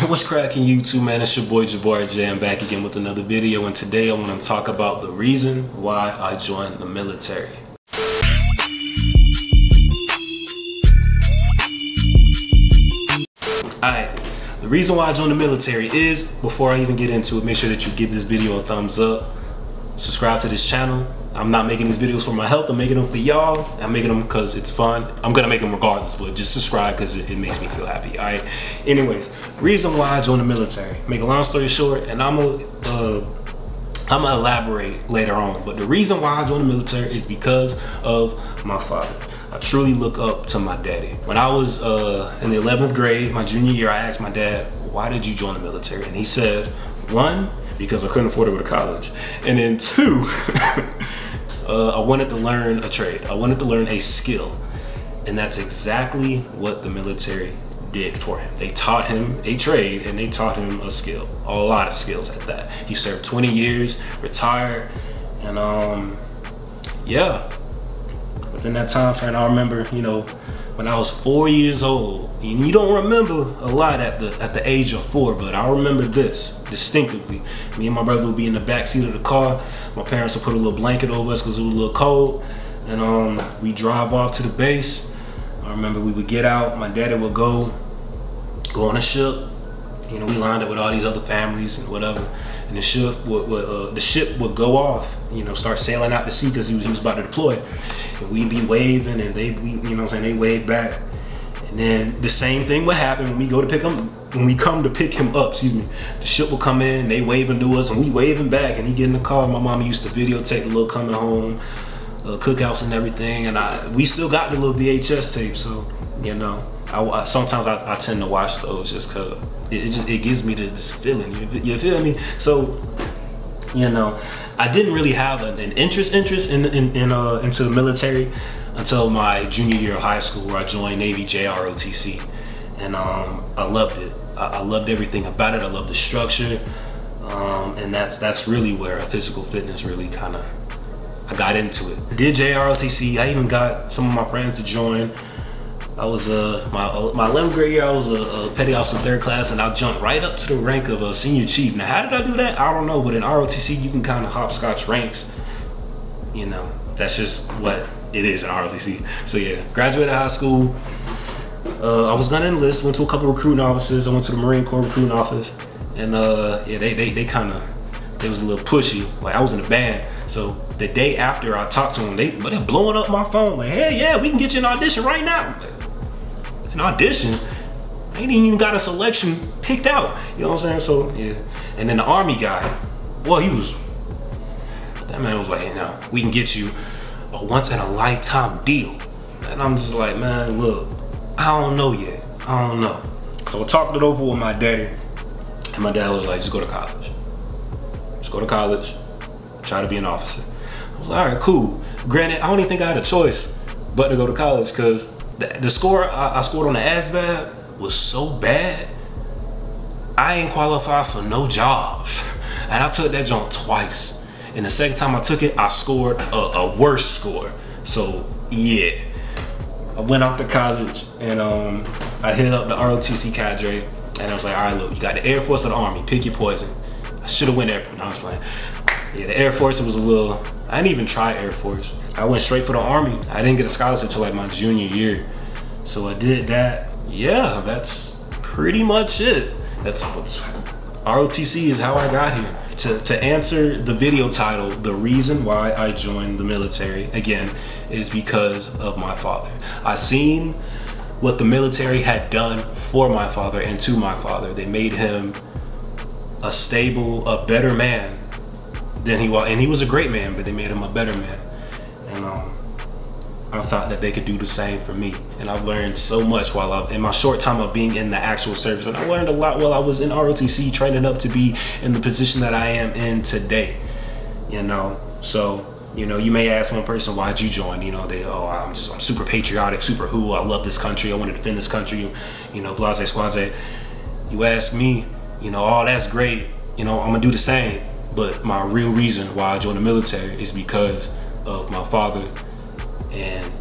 What's cracking YouTube, man? It's your boy Jabari J. I'm back again with another video, and today I want to talk about the reason why I joined the military. Alright, the reason why I joined the military is, before I even get into it, make sure that you give this video a thumbs up, subscribe to this channel. I'm not making these videos for my health, I'm making them for y'all. I'm making them because it's fun. I'm gonna make them regardless, but just subscribe because it makes me feel happy. All right. Anyways, reason why I joined the military. Make a long story short, and I'm gonna elaborate later on. But the reason why I joined the military is because of my father. I truly look up to my daddy. When I was in the 11th grade, my junior year, I asked my dad, "Why did you join the military?" And he said, 1, because I couldn't afford to go to college, and then 2, I wanted to learn a trade. I wanted to learn a skill, and that's exactly what the military did for him. They taught him a trade, and they taught him a skill, a lot of skills at that. He served 20 years, retired, and yeah. Within that time frame, I remember, you know, when I was 4 years old, and you don't remember a lot at the age of 4, but I remember this distinctively. Me and my brother would be in the back seat of the car. My parents would put a little blanket over us because it was a little cold, and we drive off to the base. I remember we would get out. My daddy would go on a ship. You know, we lined up with all these other families and whatever, and the ship would go off. You know, start sailing out to sea because he was about to deploy. And we'd be waving, and you know what I'm saying, they wave back. And then the same thing would happen when we go to pick him, when we come to pick him up, excuse me. The ship will come in, they waving to us, and we waving back, and he get in the car. My mom used to videotape the little coming home, cookouts and everything, and we still got the little VHS tape, so, you know, sometimes I tend to watch those just because it gives me this feeling, you feel me? So, you know, I didn't really have an interest into the military until my junior year of high school, where I joined Navy JROTC, and I loved it. I loved everything about it. I loved the structure, and that's really where physical fitness really I got into it. I did JROTC. I even got some of my friends to join. I was my 11th grade year, I was a petty officer 3rd class, and I jumped right up to the rank of a senior chief. Now, how did I do that? I don't know, but in ROTC, you can kind of hopscotch ranks. You know, that's just what it is in ROTC. So yeah, graduated high school. I was gonna enlist, went to a couple recruiting offices. I went to the Marine Corps recruiting office, and yeah, they was a little pushy. Like, I was in a band, so the day after I talked to them, they're blowing up my phone like, "Hey, yeah, we can get you an audition right now." An audition? I ain't even got a selection picked out. You know what I'm saying? So yeah. And then the Army guy, well, that man was like, "You know, we can get you a once in a lifetime deal." And I'm just like, man, look, I don't know yet. I don't know. So I talked it over with my daddy, and my dad was like, "Just go to college. Just go to college, try to be an officer." I was like, all right, cool. Granted, I don't even think I had a choice but to go to college, because the score I scored on the ASVAB was so bad, I ain't qualified for no jobs. And I took that jump twice. And the second time I took it, I scored a worse score. So yeah, I went off to college, and I hit up the ROTC cadre, and I was like, all right, look, you got the Air Force or the Army, pick your poison. I should have went Air Force. No, I was playing. Yeah, the Air Force, it was a little, I didn't even try Air Force. I went straight for the Army. I didn't get a scholarship until like my junior year. So I did that. Yeah, that's pretty much it. That's what's, ROTC is how I got here. To answer the video title, the reason why I joined the military, again, is because of my father. I seen what the military had done for my father and to my father. They made him a stable, a better man than he was, and he was a great man, but they made him a better man. And I thought that they could do the same for me. And I've learned so much in my short time of being in the actual service, and I learned a lot while I was in ROTC, training up to be in the position that I am in today. You know, so, you know, you may ask one person, why'd you join? You know, I'm super patriotic, super who, I love this country, I want to defend this country, you know, blase squaze. You ask me, you know, oh, that's great, you know, I'm gonna do the same. But my real reason why I joined the military is because of my father, and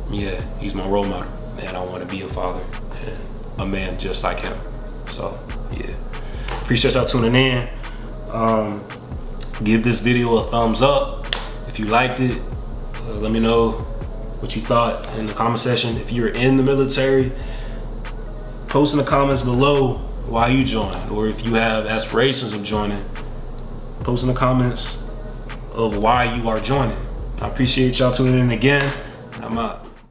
yeah, he's my role model, and I want to be a father and a man just like him. So yeah. Appreciate y'all tuning in. Give this video a thumbs up if you liked it. Let me know what you thought in the comment section. If you're in the military, post in the comments below why you joined, or if you have aspirations of joining, post in the comments of why you are joining. I appreciate y'all tuning in again. I'm out.